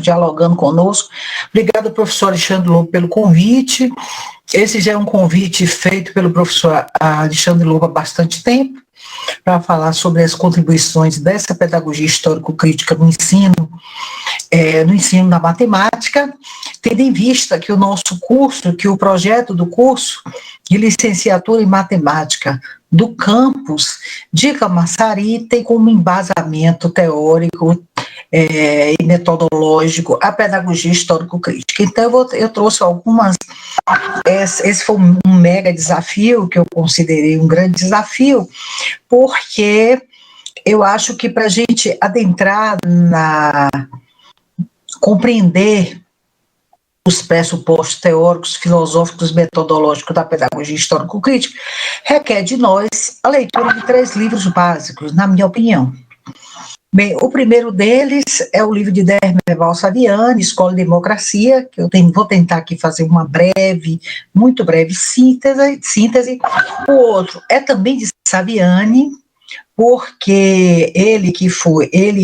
dialogando conosco. Obrigada, professor Alexandre Lobo, pelo convite. Esse já é um convite feito pelo professor Alexandre Lobo há bastante tempo, para falar sobre as contribuições dessa pedagogia histórico-crítica no ensino da matemática, tendo em vista que o nosso curso, que o projeto do curso de licenciatura em matemática do campus de Camaçari tem como embasamento teórico e metodológico a pedagogia histórico-crítica. Então, eu trouxe algumas. Esse foi um mega desafio, que eu considerei um grande desafio, porque eu acho que para a gente adentrar compreender os pressupostos teóricos, filosóficos, metodológicos da pedagogia histórico-crítica, requer de nós a leitura de 3 livros básicos, na minha opinião. Bem, o primeiro deles é o livro de Dermeval Saviani, Escola e Democracia, que vou tentar aqui fazer uma muito breve síntese. O outro é também de Saviani, porque ele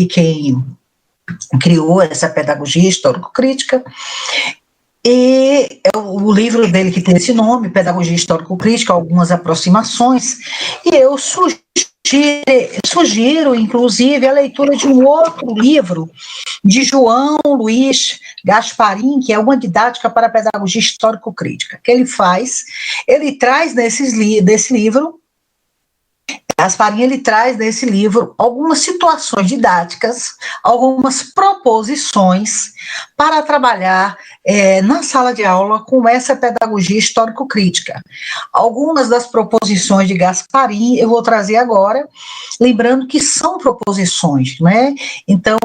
quem criou essa pedagogia histórico-crítica, e é o livro dele que tem esse nome, Pedagogia Histórico-Crítica, algumas aproximações, e eu sugiro, inclusive, a leitura de um outro livro, de João Luiz Gasparim, que é uma didática para a pedagogia histórico-crítica, que ele traz desse livro, Gasparim, ele traz nesse livro algumas situações didáticas, algumas proposições para trabalhar na sala de aula com essa pedagogia histórico-crítica. Algumas das proposições de Gasparim eu vou trazer agora, lembrando que são proposições, né? Então,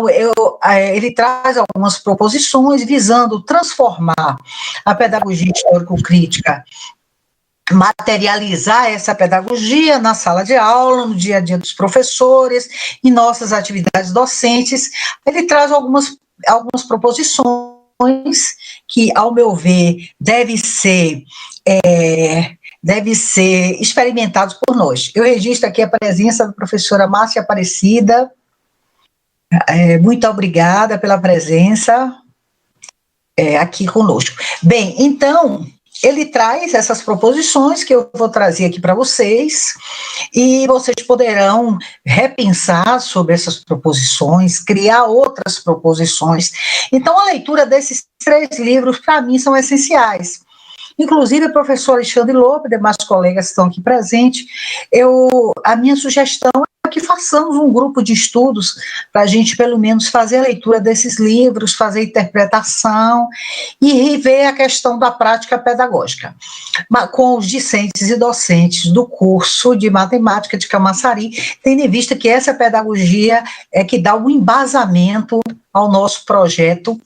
ele traz algumas proposições visando transformar a pedagogia histórico-crítica, materializar essa pedagogia na sala de aula, no dia a dia dos professores, em nossas atividades docentes. Ele traz algumas proposições que, ao meu ver, devem ser experimentados por nós. Eu registro aqui a presença da professora Márcia Aparecida. Muito obrigada pela presença aqui conosco. Bem, então, ele traz essas proposições que eu vou trazer aqui para vocês, e vocês poderão repensar sobre essas proposições, criar outras proposições. Então, a leitura desses 3 livros, para mim, são essenciais. Inclusive, o professor Alexandre Lobo e demais colegas que estão aqui presentes, a minha sugestão é que façamos um grupo de estudos para a gente, pelo menos, fazer a leitura desses livros, fazer a interpretação e rever a questão da prática pedagógica, com os discentes e docentes do curso de matemática de Camaçari, tendo em vista que essa pedagogia é que dá um embasamento ao nosso projeto,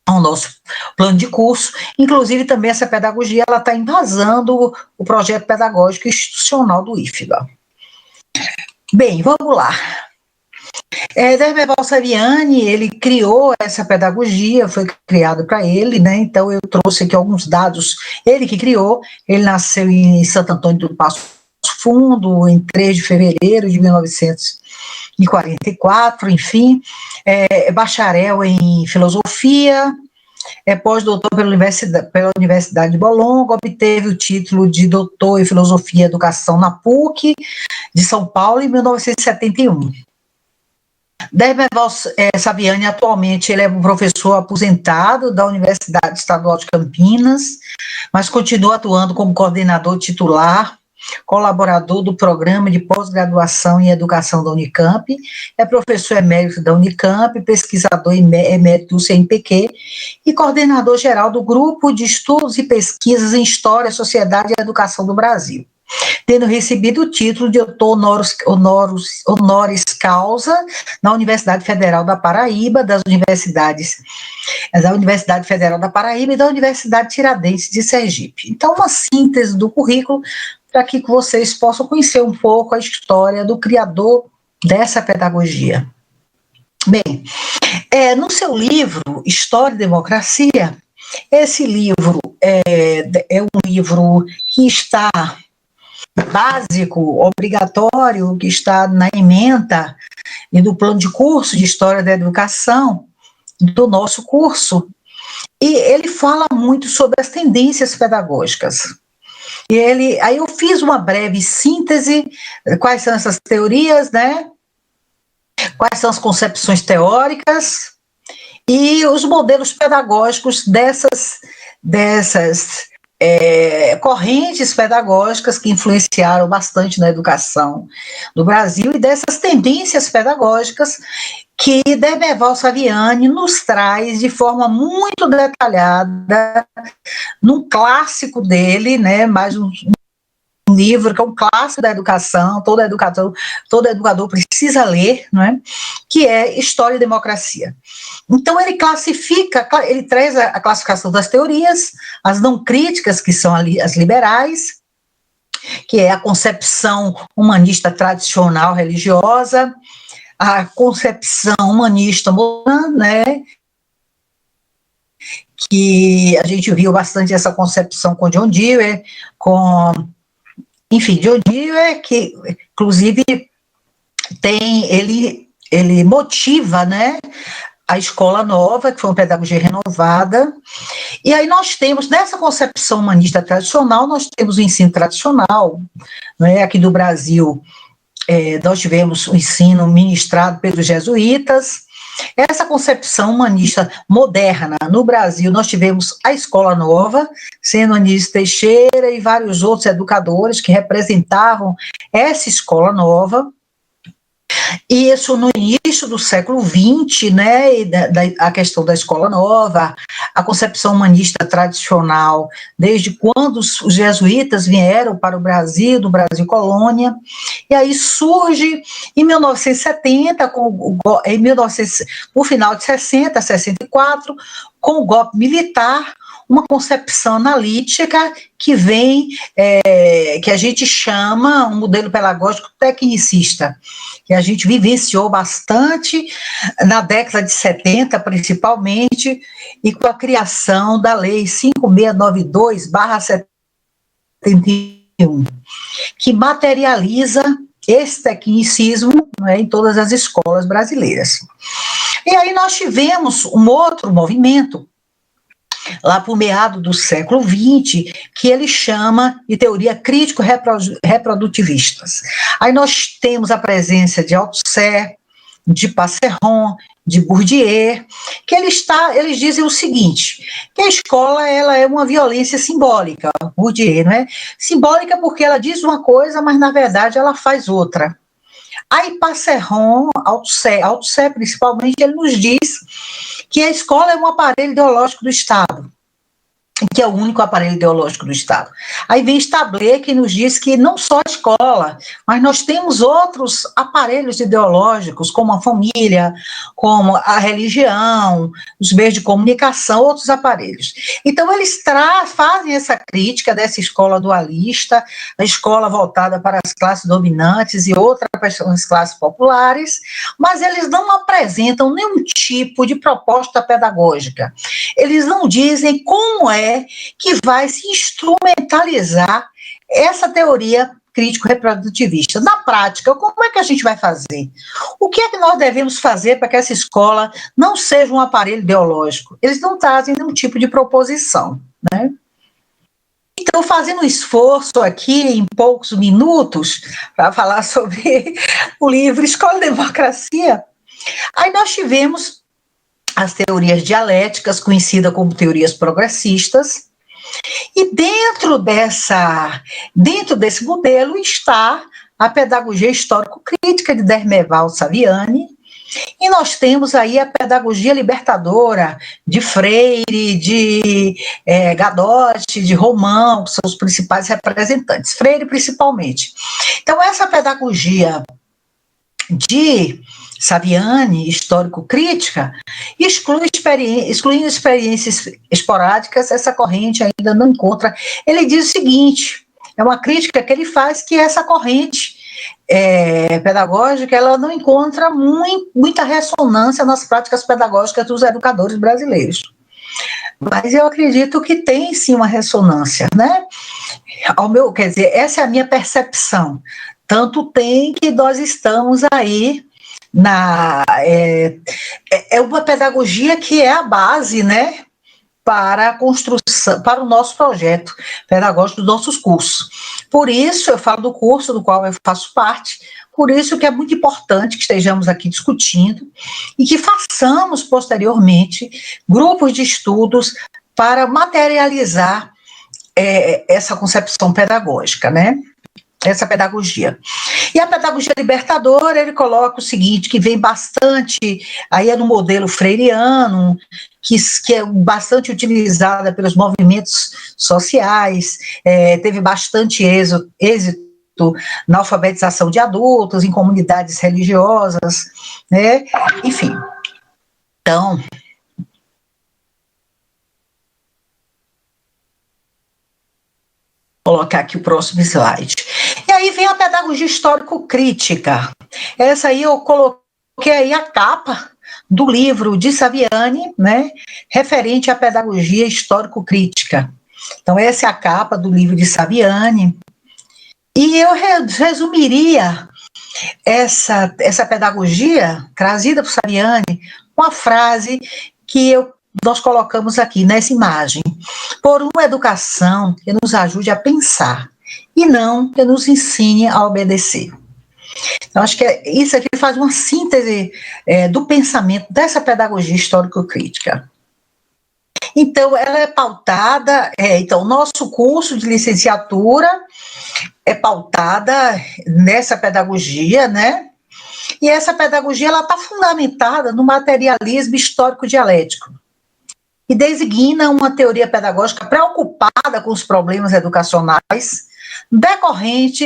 ao nosso plano de curso. Inclusive, também essa pedagogia está embasando o projeto pedagógico institucional do IFBA. Bem, vamos lá. Dermeval Saviani, ele criou essa pedagogia, foi criado para ele, né? Então eu trouxe aqui alguns dados. Ele que criou, ele nasceu em Santo Antônio do Passo Fundo, em 3 de fevereiro de 1944, enfim, bacharel em filosofia, pós-doutor pela Universidade de Bolonga, obteve o título de doutor em filosofia e educação na PUC de São Paulo em 1971. Dermeval Saviani, atualmente, ele é um professor aposentado da Universidade Estadual de Campinas, mas continua atuando como coordenador titular, colaborador do Programa de Pós-Graduação em Educação da Unicamp, é professor emérito da Unicamp, pesquisador emérito do CNPq e coordenador geral do Grupo de Estudos e Pesquisas em História, Sociedade e Educação do Brasil, tendo recebido o título de doutor honoris causa na Universidade Federal da Paraíba, da Universidade Federal da Paraíba e da Universidade Tiradentes de Sergipe. Então, uma síntese do currículo para que vocês possam conhecer um pouco a história do criador dessa pedagogia. Bem, no seu livro, História e Democracia, esse livro é um livro que está básico, obrigatório, que está na ementa e do plano de curso de História da Educação, do nosso curso. E ele fala muito sobre as tendências pedagógicas. Aí eu fiz uma breve síntese, quais são essas teorias, né? Quais são as concepções teóricas e os modelos pedagógicos dessas correntes pedagógicas que influenciaram bastante na educação do Brasil e dessas tendências pedagógicas que Dermeval Saviani nos traz de forma muito detalhada num clássico dele, né, mais um livro que é um clássico da educação, todo educador precisa ler, né, que é História e Democracia. Então ele classifica, ele traz a classificação das teorias, as não críticas, que são as liberais, que é a concepção humanista tradicional religiosa, a concepção humanista moderna, né, que a gente viu bastante essa concepção com John Dewey, John Dewey, que inclusive ele motiva, né, a escola nova, que foi uma pedagogia renovada, e aí nós temos, nessa concepção humanista tradicional, nós temos o ensino tradicional, né, aqui do Brasil, nós tivemos o ensino ministrado pelos jesuítas. Essa concepção humanista moderna, no Brasil, nós tivemos a Escola Nova, sendo Anísio Teixeira e vários outros educadores que representavam essa Escola Nova. E isso no início do século XX, né, a questão da escola nova, a concepção humanista tradicional, desde quando os jesuítas vieram para o Brasil, do Brasil colônia, e aí surge em 1970, no final de 60, 64, com o golpe militar, uma concepção analítica que vem, que a gente chama um modelo pedagógico tecnicista, que a gente vivenciou bastante na década de 70, principalmente, e com a criação da Lei 5692/71, que materializa esse tecnicismo, né, em todas as escolas brasileiras. E aí nós tivemos um outro movimento, lá para o meado do século XX, que ele chama de teoria crítico-reprodutivistas. Aí nós temos a presença de Althusser, de Passeron, de Bourdieu, que eles dizem o seguinte, que a escola ela é uma violência simbólica, Bourdieu, não é? Simbólica porque ela diz uma coisa, mas na verdade ela faz outra. Aí Passeron, Althusser principalmente, ele nos diz que a escola é um aparelho ideológico do Estado, que é o único aparelho ideológico do Estado. Aí vem Stabler, que nos diz que não só a escola, mas nós temos outros aparelhos ideológicos, como a família, como a religião, os meios de comunicação, outros aparelhos. Então, eles fazem essa crítica dessa escola dualista, a escola voltada para as classes dominantes e outras para as classes populares, mas eles não apresentam nenhum tipo de proposta pedagógica. Eles não dizem como é que vai se instrumentalizar essa teoria crítico-reprodutivista. Na prática, como é que a gente vai fazer? O que é que nós devemos fazer para que essa escola não seja um aparelho ideológico? Eles não trazem nenhum tipo de proposição, né? Então, fazendo um esforço aqui, em poucos minutos, para falar sobre o livro Escola e Democracia, aí nós tivemos as teorias dialéticas, conhecidas como teorias progressistas, e dentro desse modelo está a pedagogia histórico-crítica de Dermeval Saviani, e nós temos aí a pedagogia libertadora de Freire, de Gadotti, de Romão, que são os principais representantes, Freire principalmente. Então, essa pedagogia de Saviani, histórico-crítica, excluindo experiências esporádicas, essa corrente ainda não encontra. Ele diz o seguinte, é uma crítica que ele faz, que essa corrente pedagógica, ela não encontra muita ressonância nas práticas pedagógicas dos educadores brasileiros. Mas eu acredito que tem sim uma ressonância, né? Quer dizer, essa é a minha percepção. Tanto tem que nós estamos aí É uma pedagogia que é a base, né, para a construção, para o nosso projeto pedagógico dos nossos cursos. Por isso, eu falo do curso do qual eu faço parte, por isso que é muito importante que estejamos aqui discutindo e que façamos, posteriormente, grupos de estudos para materializar essa concepção pedagógica, né? Essa pedagogia. E a pedagogia libertadora, ele coloca o seguinte, que vem bastante, aí é no modelo freiriano, que é bastante utilizada pelos movimentos sociais, teve bastante êxito na alfabetização de adultos, em comunidades religiosas, né? Enfim. Então, vou colocar aqui o próximo slide. E aí vem a pedagogia histórico-crítica. Essa aí eu coloquei aí a capa do livro de Saviani, né, referente à pedagogia histórico-crítica. Então, essa é a capa do livro de Saviani. E eu resumiria essa pedagogia trazida por Saviani com a frase que nós colocamos aqui nessa imagem: por uma educação que nos ajude a pensar e não que nos ensine a obedecer. Então, acho que isso aqui faz uma síntese do pensamento dessa pedagogia histórico-crítica. Então, ela é pautada, então, nosso curso de licenciatura é pautada nessa pedagogia, né? E essa pedagogia, ela está fundamentada no materialismo histórico-dialético, e designa uma teoria pedagógica preocupada com os problemas educacionais decorrente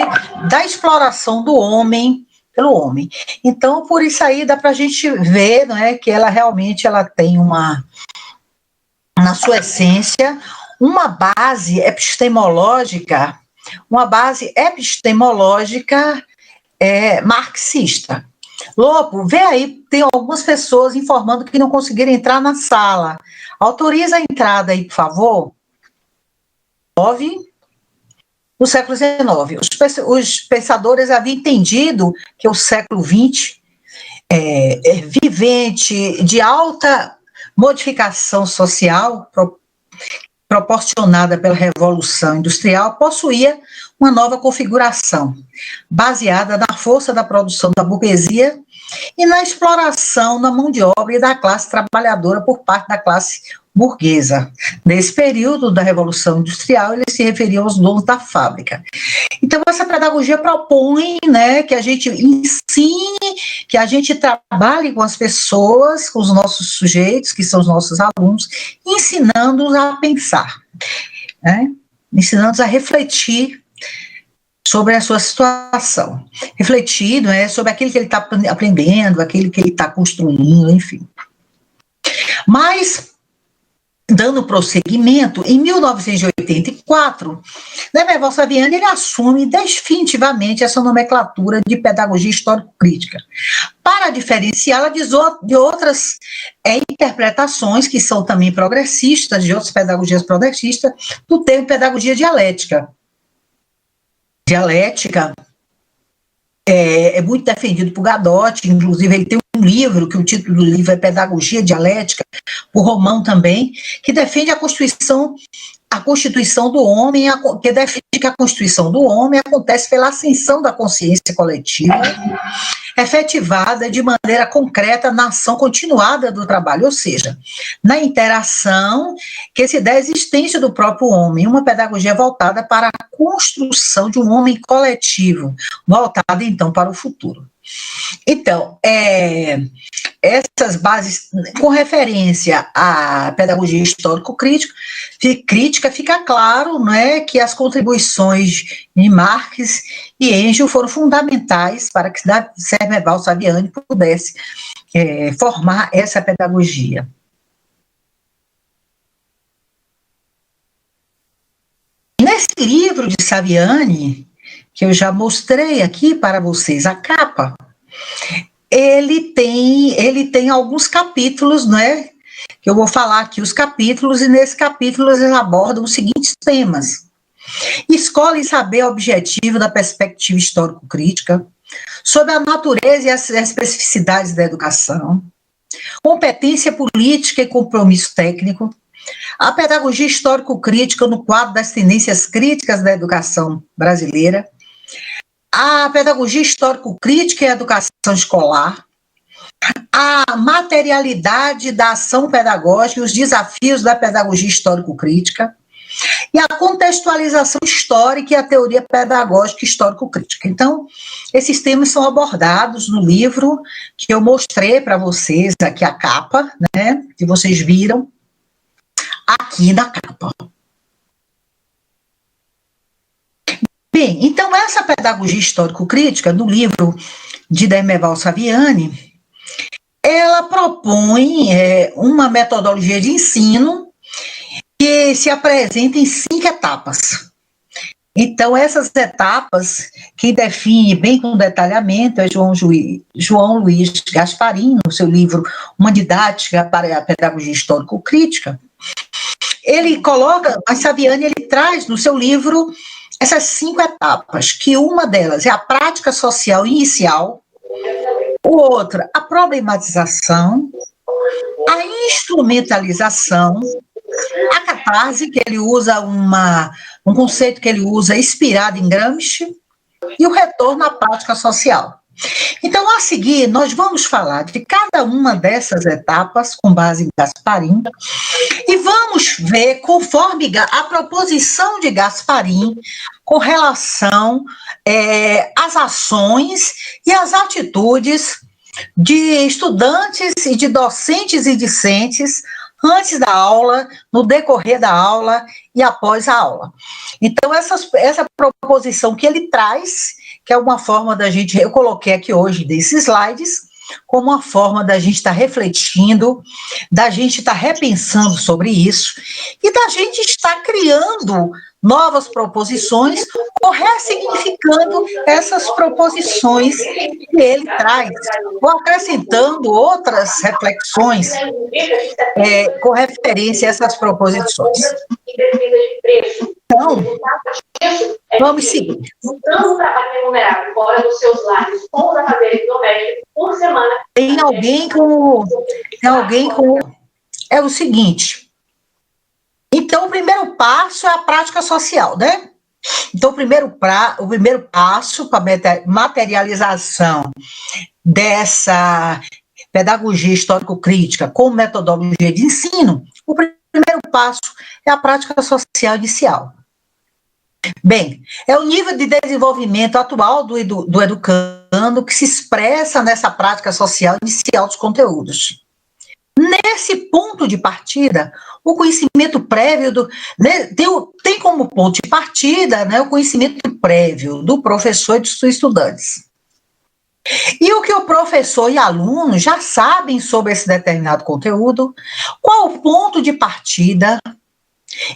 da exploração do homem pelo homem. Então, por isso aí dá para a gente ver, não é, que ela realmente tem na sua essência, uma base epistemológica marxista. Lopo, vê aí, tem algumas pessoas informando que não conseguiram entrar na sala. Autoriza a entrada aí, por favor. 9, no século XIX. Os pensadores haviam entendido que o século XX vivente de alta modificação social proporcionada pela Revolução Industrial, possuía uma nova configuração, baseada na força da produção da burguesia e na exploração da mão de obra e da classe trabalhadora por parte da classe burguesa. Nesse período da Revolução Industrial, eles se referiam aos donos da fábrica. Então, essa pedagogia propõe, né, que a gente ensine, que a gente trabalhe com as pessoas, com os nossos sujeitos, que são os nossos alunos, ensinando-os a pensar, né, ensinando-os a refletir sobre a sua situação, refletir, né, sobre aquilo que ele está aprendendo, aquilo que ele está construindo, enfim. Mas, dando prosseguimento, em 1984, Leverval Saviani ele assume definitivamente essa nomenclatura de pedagogia histórico-crítica, para diferenciá-la de outras interpretações que são também progressistas, de outras pedagogias progressistas, do termo pedagogia dialética. Dialética é muito defendido por Gadotti, inclusive ele tem um livro, que o título do livro é Pedagogia Dialética, por Romão também, que defende a Constituição do homem, que defende que a Constituição do homem acontece pela ascensão da consciência coletiva, efetivada de maneira concreta na ação continuada do trabalho, ou seja, na interação que se dá à existência do próprio homem, uma pedagogia voltada para a construção de um homem coletivo, voltada então para o futuro. Então, essas bases, com referência à pedagogia histórico-crítica, fica claro, né, que as contribuições de Marx e Engels foram fundamentais para que Leverval Saviani pudesse formar essa pedagogia. Nesse livro de Saviani, que eu já mostrei aqui para vocês, a capa, ele tem alguns capítulos, né, que eu vou falar aqui os capítulos, e nesses capítulos eles abordam os seguintes temas: escola e saber objetivo da perspectiva histórico-crítica, sobre a natureza e as especificidades da educação, competência política e compromisso técnico, a pedagogia histórico-crítica no quadro das tendências críticas da educação brasileira, a pedagogia histórico-crítica e a educação escolar, a materialidade da ação pedagógica e os desafios da pedagogia histórico-crítica, e a contextualização histórica e a teoria pedagógica histórico-crítica. Então, esses temas são abordados no livro que eu mostrei para vocês, aqui a capa, né, que vocês viram aqui na capa. Bem, então essa pedagogia histórico-crítica, no livro de Demerval Saviani, ela propõe uma metodologia de ensino que se apresenta em 5 etapas. Então, essas etapas, que define bem com detalhamento, é João Luiz Gasparim, no seu livro Uma Didática para a Pedagogia Histórico-Crítica, ele coloca, mas Saviani ele traz no seu livro essas 5 etapas, que uma delas é a prática social inicial, o outro, a problematização, a instrumentalização, a catarse, que ele usa um conceito que ele usa inspirado em Gramsci, e o retorno à prática social. Então, a seguir, nós vamos falar de cada uma dessas etapas, com base em Gasparim, e vamos ver, conforme a proposição de Gasparim, com relação às ações e às atitudes de estudantes e de docentes e discentes antes da aula, no decorrer da aula e após a aula. Então, essa proposição que ele traz, que é uma forma da gente, eu coloquei aqui hoje desses slides, como uma forma da gente estar refletindo, da gente estar repensando sobre isso, e da gente estar criando novas proposições ou ressignificando essas proposições que ele traz, ou acrescentando outras reflexões com referência a essas proposições. Então, vamos seguir. Juntando o trabalho remunerado fora dos seus lares com os afazeres domésticos por semana. Tem alguém com... É o seguinte. Então, o primeiro passo é a prática social, né? Então, o primeiro passo para a materialização dessa pedagogia histórico-crítica com metodologia de ensino, o primeiro passo é a prática social inicial. Bem, é o nível de desenvolvimento atual do educando que se expressa nessa prática social inicial dos conteúdos. Nesse ponto de partida, o conhecimento prévio tem como ponto de partida, né, o conhecimento prévio do professor e dos seus estudantes. E o que o professor e aluno já sabem sobre esse determinado conteúdo, qual o ponto de partida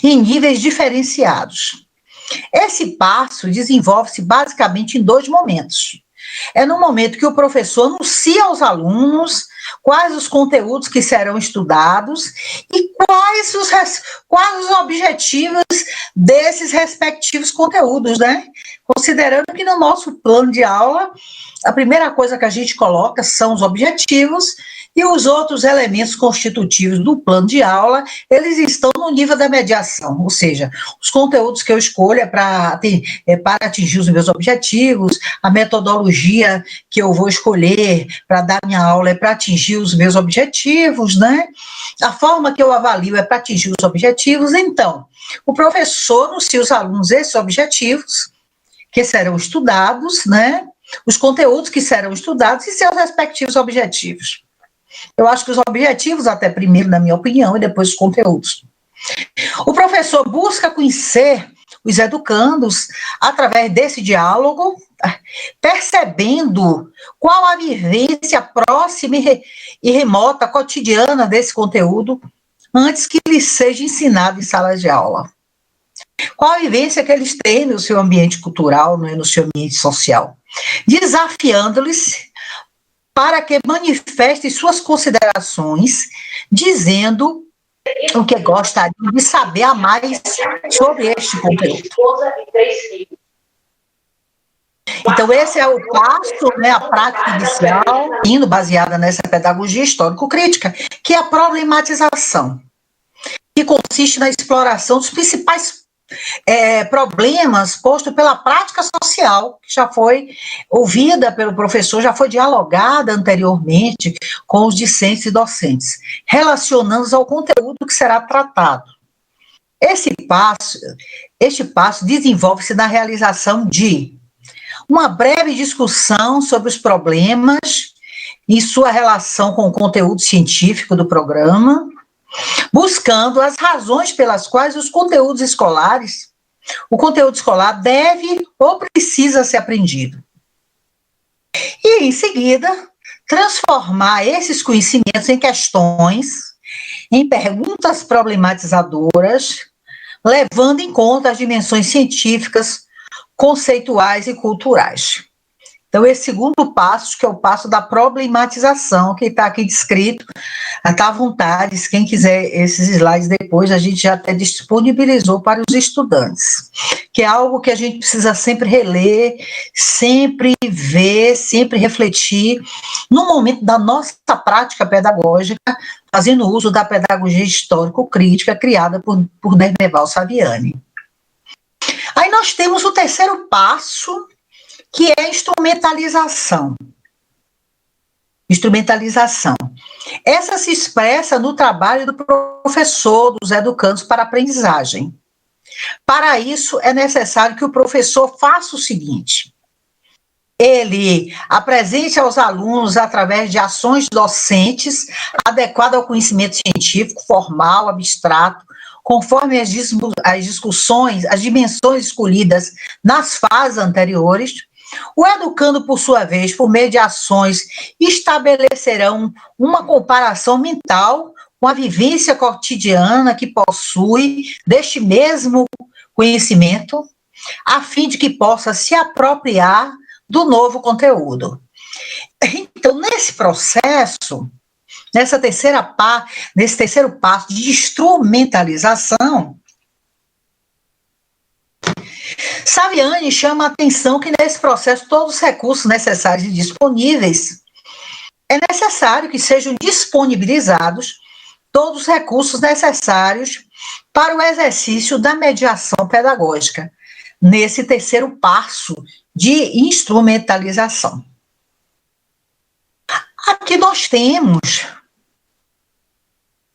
em níveis diferenciados. Esse passo desenvolve-se basicamente em 2 momentos. É no momento que o professor anuncia aos alunos quais os conteúdos que serão estudados e quais os objetivos desses respectivos conteúdos, né? Considerando que no nosso plano de aula, a primeira coisa que a gente coloca são os objetivos e os outros elementos constitutivos do plano de aula, eles estão no nível da mediação, ou seja, os conteúdos que eu escolho para atingir os meus objetivos, a metodologia que eu vou escolher para dar minha aula é para atingir os meus objetivos, né? A forma que eu avalio é para atingir os objetivos. Então, o professor anuncia aos alunos esses objetivos que serão estudados, né? Os conteúdos que serão estudados e seus respectivos objetivos. Eu acho que os objetivos, até primeiro, na minha opinião, e depois os conteúdos. O professor busca conhecer os educandos através desse diálogo, percebendo qual a vivência próxima e remota, cotidiana desse conteúdo, antes que lhe seja ensinado em sala de aula. Qual a vivência que eles têm no seu ambiente cultural, no seu ambiente social, desafiando-lhes para que manifestem suas considerações, dizendo o que gostariam de saber a mais sobre este conteúdo. Então, esse é o passo, né, a prática inicial, indo baseada nessa pedagogia histórico-crítica, que é a problematização, que consiste na exploração dos principais problemas postos pela prática social, que já foi ouvida pelo professor, já foi dialogada anteriormente com os discentes e docentes, relacionando-os ao conteúdo que será tratado. Este passo desenvolve-se na realização de uma breve discussão sobre os problemas e sua relação com o conteúdo científico do programa, buscando as razões pelas quais o conteúdo escolar deve ou precisa ser aprendido. E, em seguida, transformar esses conhecimentos em questões, em perguntas problematizadoras, levando em conta as dimensões científicas, conceituais e culturais. Então, esse segundo passo, que é o passo da problematização, que está aqui descrito, está à vontade, quem quiser esses slides depois, a gente já até disponibilizou para os estudantes, que é algo que a gente precisa sempre reler, sempre ver, sempre refletir, no momento da nossa prática pedagógica, fazendo uso da pedagogia histórico-crítica criada por Dermeval Saviani. Aí nós temos o terceiro passo, que é a instrumentalização. Instrumentalização. Essa se expressa no trabalho do professor, dos educandos para a aprendizagem. Para isso, é necessário que o professor faça o seguinte: ele apresente aos alunos, através de ações docentes, adequadas ao conhecimento científico, formal, abstrato, conforme as discussões, as dimensões escolhidas nas fases anteriores. O educando, por sua vez, por meio de ações, estabelecerão uma comparação mental com a vivência cotidiana que possui deste mesmo conhecimento, a fim de que possa se apropriar do novo conteúdo. Então, nesse processo, nesse terceiro passo de instrumentalização, Saviani chama a atenção que nesse processo todos os recursos necessários e disponíveis, é necessário que sejam disponibilizados todos os recursos necessários para o exercício da mediação pedagógica, nesse terceiro passo de instrumentalização. Aqui nós temos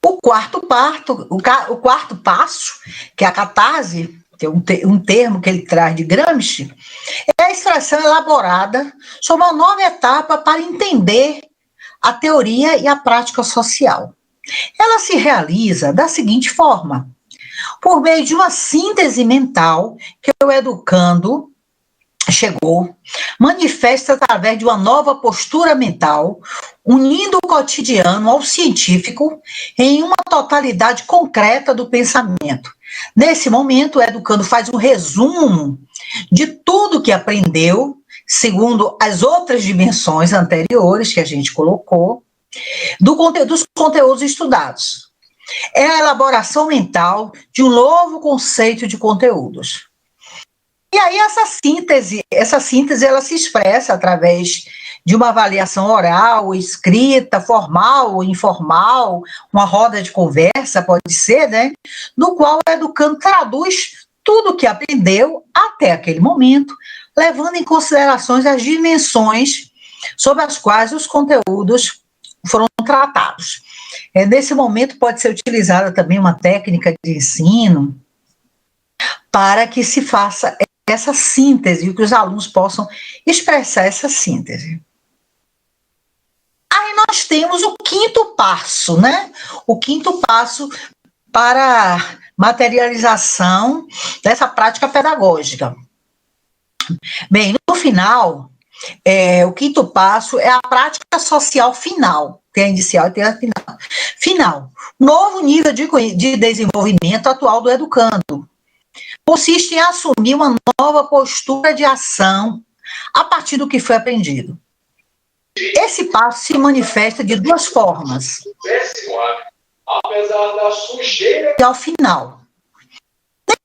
o quarto passo, que é a catarse, tem um termo que ele traz de Gramsci, é a expressão elaborada sobre uma nova etapa para entender a teoria e a prática social. Ela se realiza da seguinte forma: por meio de uma síntese mental que o educando chegou, manifesta através de uma nova postura mental, unindo o cotidiano ao científico em uma totalidade concreta do pensamento. Nesse momento, o educando faz um resumo de tudo que aprendeu, segundo as outras dimensões anteriores que a gente colocou, dos conteúdos estudados. É a elaboração mental de um novo conceito de conteúdos. E aí essa síntese ela se expressa através de uma avaliação oral, escrita, formal ou informal, uma roda de conversa, pode ser, né? No qual o educando traduz tudo o que aprendeu até aquele momento, levando em considerações as dimensões sobre as quais os conteúdos foram tratados. Nesse momento pode ser utilizada também uma técnica de ensino para que se faça essa síntese e que os alunos possam expressar essa síntese. Aí nós temos o quinto passo, né? O quinto passo para a materialização dessa prática pedagógica. Bem, no final, o quinto passo é a prática social final. Tem a inicial e tem a final. Final. Novo nível de desenvolvimento atual do educando. Consiste em assumir uma nova postura de ação a partir do que foi aprendido. Esse passo se manifesta de duas formas. Apesar da sujeira. E ao final.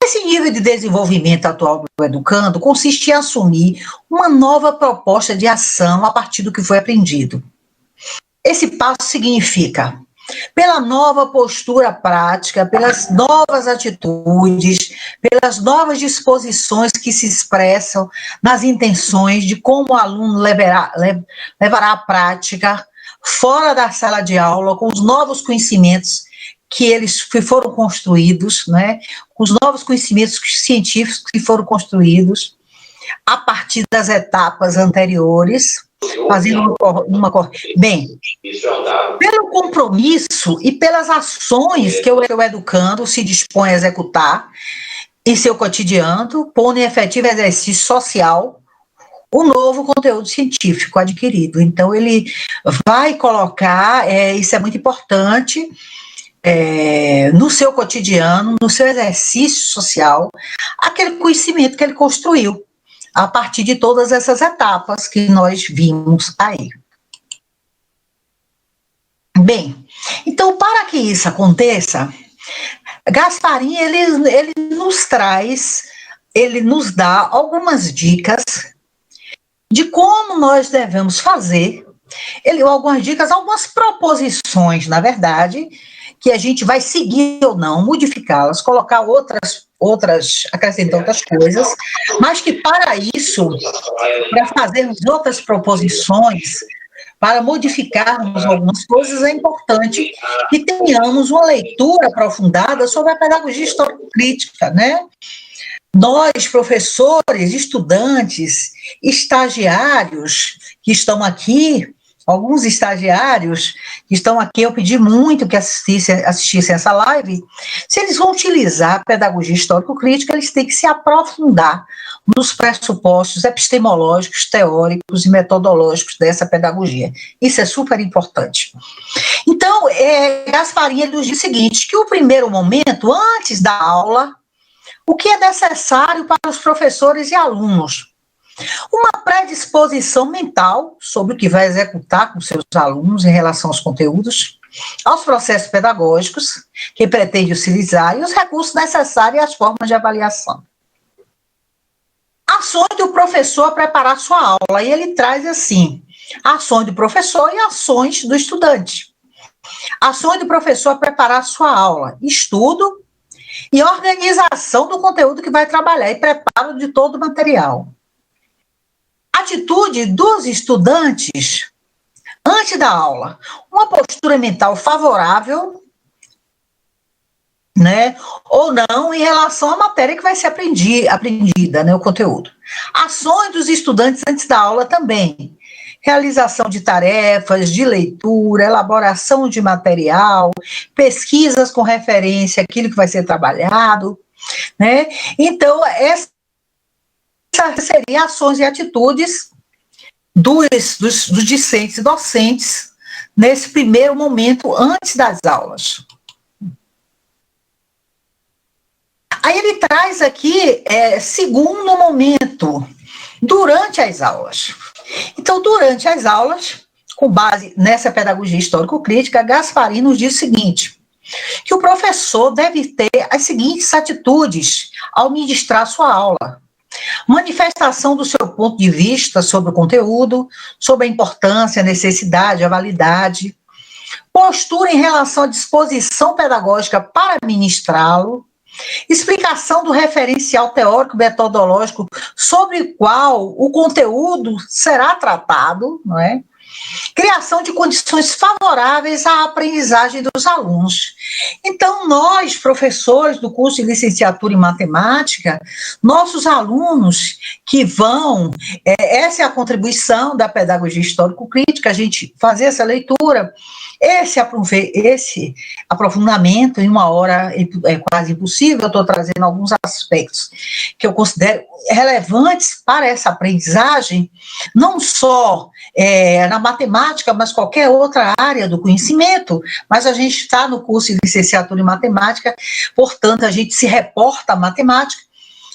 Esse nível de desenvolvimento atual do educando consiste em assumir uma nova proposta de ação a partir do que foi aprendido. Esse passo significa, pela nova postura prática, pelas novas atitudes, pelas novas disposições que se expressam nas intenções de como o aluno levará à prática, fora da sala de aula, com os novos conhecimentos que foram construídos, né, os novos conhecimentos científicos que foram construídos a partir das etapas anteriores, fazendo bem, pelo compromisso e pelas ações que o educando se dispõe a executar em seu cotidiano, pondo em efetivo exercício social o novo conteúdo científico adquirido. Então, ele vai colocar, isso é muito importante, no seu cotidiano, no seu exercício social, aquele conhecimento que ele construiu, a partir de todas essas etapas que nós vimos aí. Bem, então, para que isso aconteça, Gasparin, ele nos dá algumas dicas de como nós devemos fazer, algumas dicas, algumas proposições, na verdade, que a gente vai seguir ou não, modificá-las, colocar acrescentar outras coisas, mas que para isso, para fazermos outras proposições, para modificarmos algumas coisas, é importante que tenhamos uma leitura aprofundada sobre a pedagogia histórico-crítica, né? Nós, professores, estudantes, estagiários que estão aqui, alguns estagiários que estão aqui, eu pedi muito que assistissem essa live, se eles vão utilizar a pedagogia histórico-crítica, eles têm que se aprofundar nos pressupostos epistemológicos, teóricos e metodológicos dessa pedagogia. Isso é super importante. Então, Gasparin nos diz o seguinte, que o primeiro momento, antes da aula, o que é necessário para os professores e alunos? Uma predisposição mental sobre o que vai executar com seus alunos em relação aos conteúdos, aos processos pedagógicos que pretende utilizar e os recursos necessários e as formas de avaliação. Ações do professor a preparar sua aula, e ele traz assim, ações do professor e ações do estudante. Ações do professor a preparar sua aula, estudo e organização do conteúdo que vai trabalhar e preparo de todo o material. Atitude dos estudantes antes da aula, uma postura mental favorável, né, ou não, em relação à matéria que vai ser aprendida, né, o conteúdo. Ações dos estudantes antes da aula também, realização de tarefas, de leitura, elaboração de material, pesquisas com referência àquilo que vai ser trabalhado, né, então, essas seriam ações e atitudes dos discentes e docentes nesse primeiro momento antes das aulas. Aí ele traz aqui, segundo momento, durante as aulas. Então, durante as aulas, com base nessa pedagogia histórico-crítica, Gasparin nos diz o seguinte, que o professor deve ter as seguintes atitudes ao ministrar sua aula. Manifestação do seu ponto de vista sobre o conteúdo, sobre a importância, a necessidade, a validade, postura em relação à disposição pedagógica para ministrá-lo, explicação do referencial teórico metodológico sobre o qual o conteúdo será tratado, não é? Criação de condições favoráveis à aprendizagem dos alunos. Então, nós, professores do curso de licenciatura em matemática, nossos alunos que vão, essa é a contribuição da pedagogia histórico-crítica, a gente fazer essa leitura, esse aprofundamento em uma hora é quase impossível, eu estou trazendo alguns aspectos que eu considero relevantes para essa aprendizagem, não só na matemática, mas qualquer outra área do conhecimento, mas a gente está no curso de licenciatura em matemática, portanto, a gente se reporta à matemática,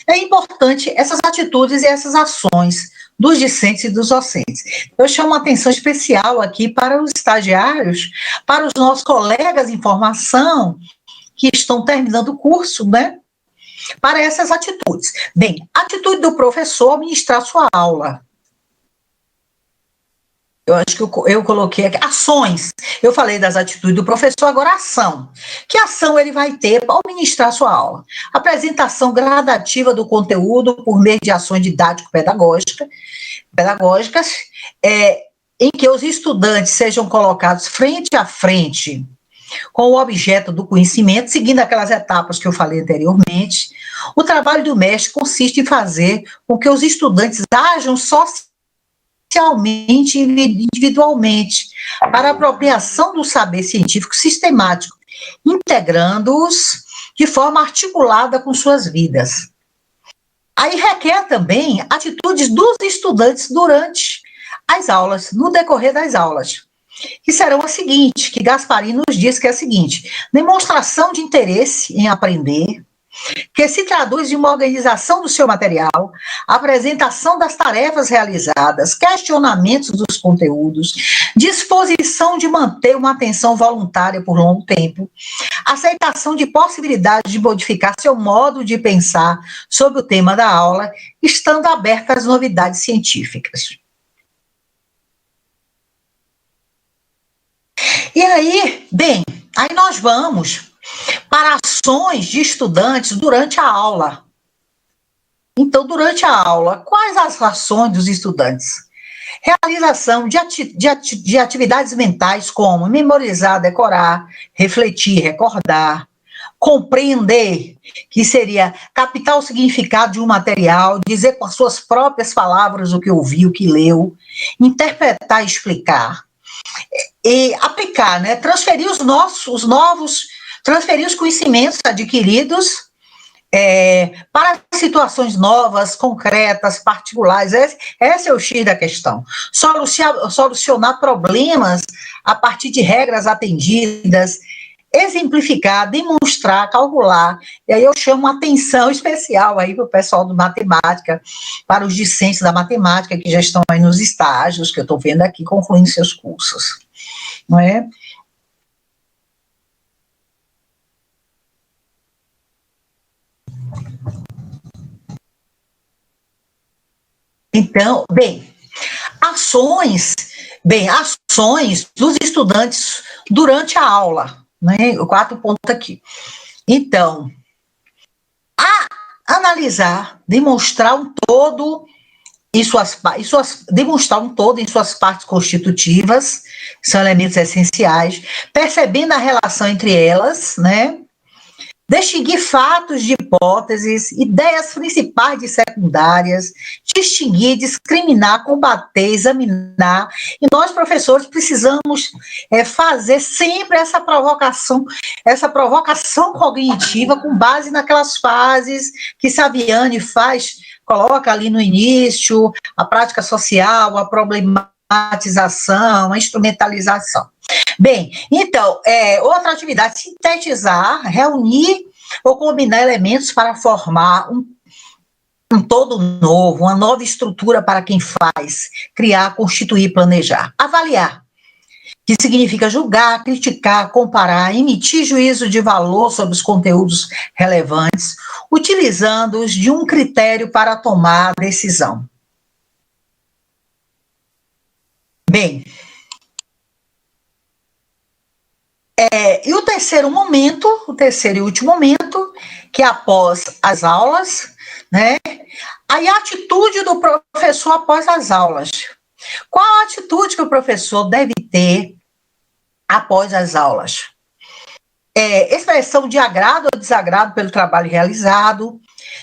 é importante essas atitudes e essas ações dos discentes e dos docentes. Eu chamo uma atenção especial aqui para os estagiários, para os nossos colegas em formação, que estão terminando o curso, né? para essas atitudes. Bem, atitude do professor ministrar sua aula. Eu acho que eu coloquei aqui, ações. Eu falei das atitudes do professor, agora ação. Que ação ele vai ter para ministrar sua aula? Apresentação gradativa do conteúdo por meio de ações didático-pedagógicas, em que os estudantes sejam colocados frente a frente com o objeto do conhecimento, seguindo aquelas etapas que eu falei anteriormente. O trabalho do mestre consiste em fazer com que os estudantes ajam socialmente e individualmente para a apropriação do saber científico sistemático, integrando-os de forma articulada com suas vidas. Aí requer também atitudes dos estudantes durante as aulas, no decorrer das aulas, que serão as seguintes, que Gasparini nos diz que é a seguinte: demonstração de interesse em aprender, que se traduz em uma organização do seu material, apresentação das tarefas realizadas, questionamentos dos conteúdos, disposição de manter uma atenção voluntária por longo tempo, aceitação de possibilidade de modificar seu modo de pensar sobre o tema da aula, estando aberta às novidades científicas. E aí, bem, aí nós vamos para ações de estudantes durante a aula. Então, durante a aula, quais as ações dos estudantes? Realização de atividades mentais como memorizar, decorar, refletir, recordar, compreender, que seria captar o significado de um material, dizer com as suas próprias palavras o que ouviu, o que leu, interpretar e explicar, e aplicar, né? Transferir transferir os conhecimentos adquiridos para situações novas, concretas, particulares. Esse é o X da questão. Solucionar problemas a partir de regras atendidas, exemplificar, demonstrar, calcular. E aí eu chamo uma atenção especial aí para o pessoal de matemática, para os discentes da matemática que já estão aí nos estágios, que eu estou vendo aqui, concluindo seus cursos. Não é? Então, ações dos estudantes durante a aula, né? 4 pontos aqui. Então, analisar, demonstrar um todo em suas partes constitutivas, que são elementos essenciais, percebendo a relação entre elas, né? Distinguir fatos de hipóteses, ideias principais de secundárias, distinguir, discriminar, combater, examinar. E nós, professores, precisamos fazer sempre essa provocação cognitiva com base naquelas fases que Saviani coloca ali no início, a prática social, a problematização, a instrumentalização. Bem, então, outra atividade, sintetizar, reunir ou combinar elementos para formar um todo novo, uma nova estrutura para quem faz, criar, constituir, planejar. Avaliar, que significa julgar, criticar, comparar, emitir juízo de valor sobre os conteúdos relevantes, utilizando-os de um critério para tomar a decisão. Bem, e o terceiro e último momento, que é após as aulas, né? Aí a atitude do professor após as aulas. Qual a atitude que o professor deve ter após as aulas? Expressão de agrado ou desagrado pelo trabalho realizado,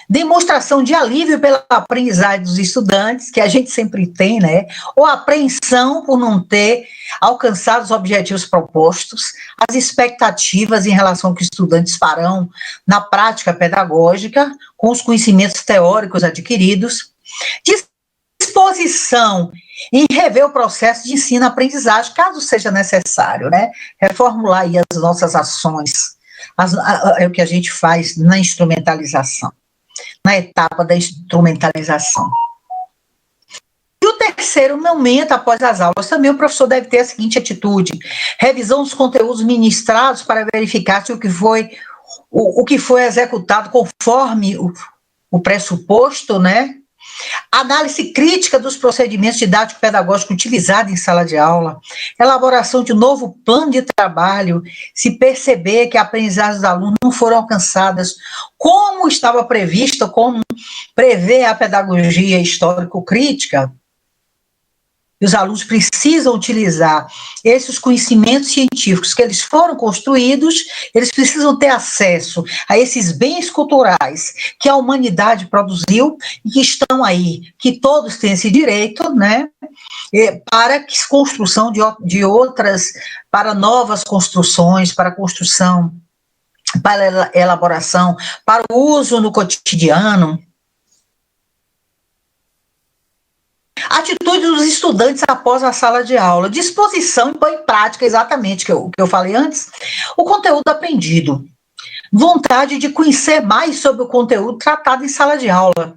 demonstração de alívio pela aprendizagem dos estudantes, que a gente sempre tem, né? Ou apreensão por não ter alcançado os objetivos propostos, as expectativas em relação ao que os estudantes farão na prática pedagógica, com os conhecimentos teóricos adquiridos, disposição em rever o processo de ensino-aprendizagem, caso seja necessário, né? Reformular aí as nossas ações, o que a gente faz na instrumentalização, na etapa da instrumentalização. E o terceiro momento, após as aulas, também o professor deve ter a seguinte atitude: revisão dos conteúdos ministrados para verificar se o que foi o que foi executado conforme o pressuposto, né? Análise crítica dos procedimentos didático-pedagógicos utilizados em sala de aula, elaboração de um novo plano de trabalho, se perceber que a aprendizagem dos alunos não foram alcançadas como estava prevista, como prevê a pedagogia histórico-crítica, e os alunos precisam utilizar esses conhecimentos científicos que eles foram construídos, eles precisam ter acesso a esses bens culturais que a humanidade produziu e que estão aí, que todos têm esse direito, né, para construção de outras, para novas construções, para construção, para elaboração, para o uso no cotidiano. Atitude dos estudantes após a sala de aula, disposição e põe em prática exatamente o que eu falei antes, o conteúdo aprendido, vontade de conhecer mais sobre o conteúdo tratado em sala de aula,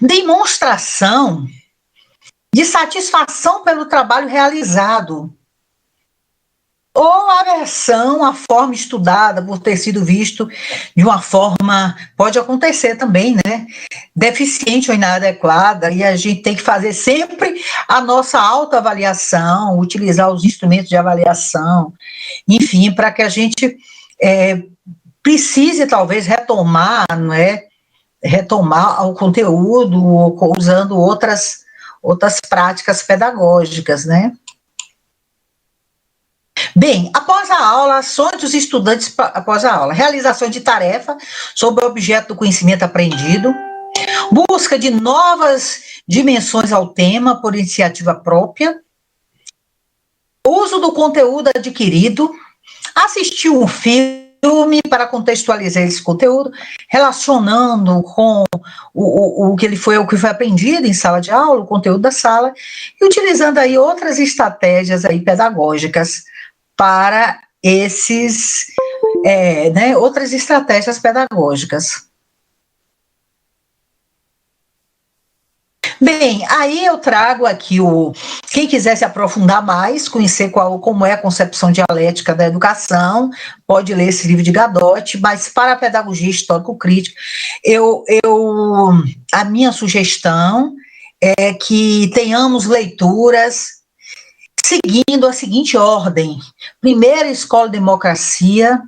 demonstração de satisfação pelo trabalho realizado, ou aversão à forma estudada por ter sido visto de uma forma, pode acontecer também, né, deficiente ou inadequada, e a gente tem que fazer sempre a nossa autoavaliação, utilizar os instrumentos de avaliação, enfim, para que a gente precise talvez retomar, não é, retomar o conteúdo, usando outras práticas pedagógicas, né. Bem, após a aula, ações dos estudantes após a aula, realização de tarefa sobre o objeto do conhecimento aprendido, busca de novas dimensões ao tema por iniciativa própria, uso do conteúdo adquirido, assistir um filme para contextualizar esse conteúdo, relacionando com o que foi aprendido em sala de aula, o conteúdo da sala, e utilizando aí outras estratégias aí pedagógicas para esses, outras estratégias pedagógicas. Bem, aí eu trago aqui quem quiser se aprofundar mais, conhecer como é a concepção dialética da educação, pode ler esse livro de Gadotti, mas para a pedagogia histórico-crítica, a minha sugestão é que tenhamos leituras seguindo a seguinte ordem: primeiro, Escola de Democracia,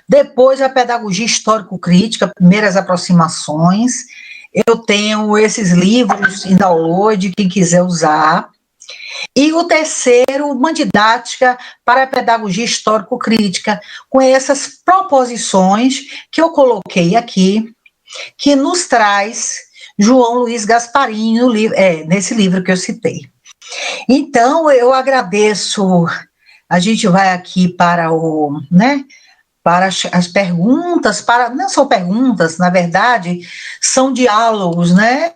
depois a pedagogia histórico-crítica, primeiras aproximações. Eu tenho esses livros em download, quem quiser usar. E o terceiro, uma didática para a pedagogia histórico-crítica, com essas proposições que eu coloquei aqui, que nos traz João Luiz Gasparini, nesse livro que eu citei. Então, eu agradeço, a gente vai aqui para para as perguntas, não são perguntas, na verdade, são diálogos, né,